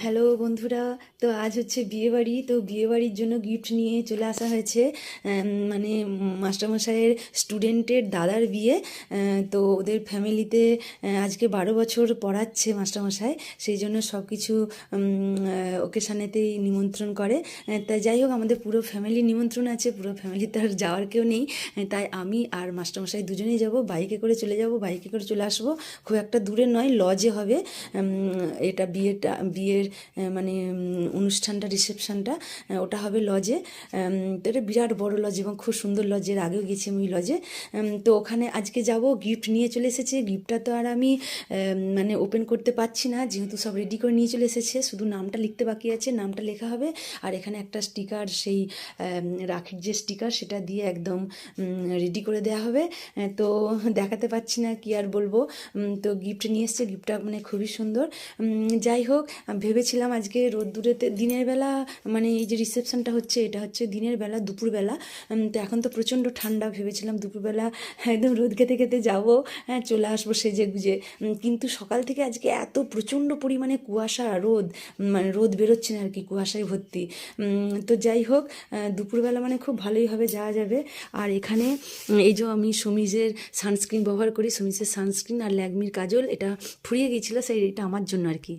Hello বন্ধুরা, তো আজ হচ্ছে বিয়েবাড়ি। তো বিয়েবাড়ির জন্য গিফট নিয়ে চলে আসা হয়েছে। মানে মাস্টারমশাইয়ের স্টুডেন্টের দাদার বিয়ে। তো ওদের ফ্যামিলিতে আজকে 12 বছর পড়াচ্ছে মাস্টারমশাই, সেই জন্য সব কিছু ওকেশানেতেই নিমন্ত্রণ করে। তাই যাই হোক, আমাদের পুরো ফ্যামিলি নিমন্ত্রণ আছে, পুরো ফ্যামিলি তো আর যাওয়ার কেউ নেই। তাই আমি আর মাস্টারমশাই দুজনেই যাব, বাইকে করে চলে যাব, বাইকে করে চলে আসবো। খুব একটা দূরে নয়, লজে হবে। এটা বিয়ের মানে অনুষ্ঠানটা, রিসেপশনটা ওটা হবে লজে। তো এটা বিরাট বড় লজ এবং খুব সুন্দর লজ, এর আগেও গেছি আমি ওই লজে। তো ওখানে আজকে যাব, গিফট নিয়ে চলে এসেছে। গিফটটা তো আর আমি মানে ওপেন করতে পারছি না, যেহেতু সব রেডি করে নিয়ে চলে এসেছে, শুধু নামটা লিখতে বাকি আছে, নামটা লেখা হবে। আর এখানে একটা স্টিকার, সেই রাখির যে স্টিকার, সেটা দিয়ে একদম রেডি করে দেওয়া হবে। তো দেখাতে পাচ্ছি না, কি আর বলবো। তো গিফট নিয়ে এসছে, গিফটটা মানে খুবই সুন্দর। যাই হোক, ভেবেছিলাম আজকে রোদ্দুরেতে দিনের বেলা, মানে এই যে রিসেপশনটা হচ্ছে, এটা হচ্ছে দিনের বেলা, দুপুরবেলা। তো এখন তো প্রচণ্ড ঠান্ডা, ভেবেছিলাম দুপুরবেলা একদম রোদ খেতে খেতে যাবো, হ্যাঁ চলে আসবো সেজে গুজে। কিন্তু সকাল থেকে আজকে এত প্রচণ্ড পরিমাণে কুয়াশা, রোদ, মানে রোদ বেরোচ্ছে না আর কি, কুয়াশায় ভর্তি। তো যাই হোক, দুপুরবেলা মানে খুব ভালোই হবে, যাওয়া যাবে। আর এখানে এই যে আমি সমিজের সানস্ক্রিন ব্যবহার করি, সমিজের সানস্ক্রিন আর ল্যাকমির কাজল, এটা ফুরিয়ে গিয়েছিলো, সেই এটা আমার জন্য আর কি।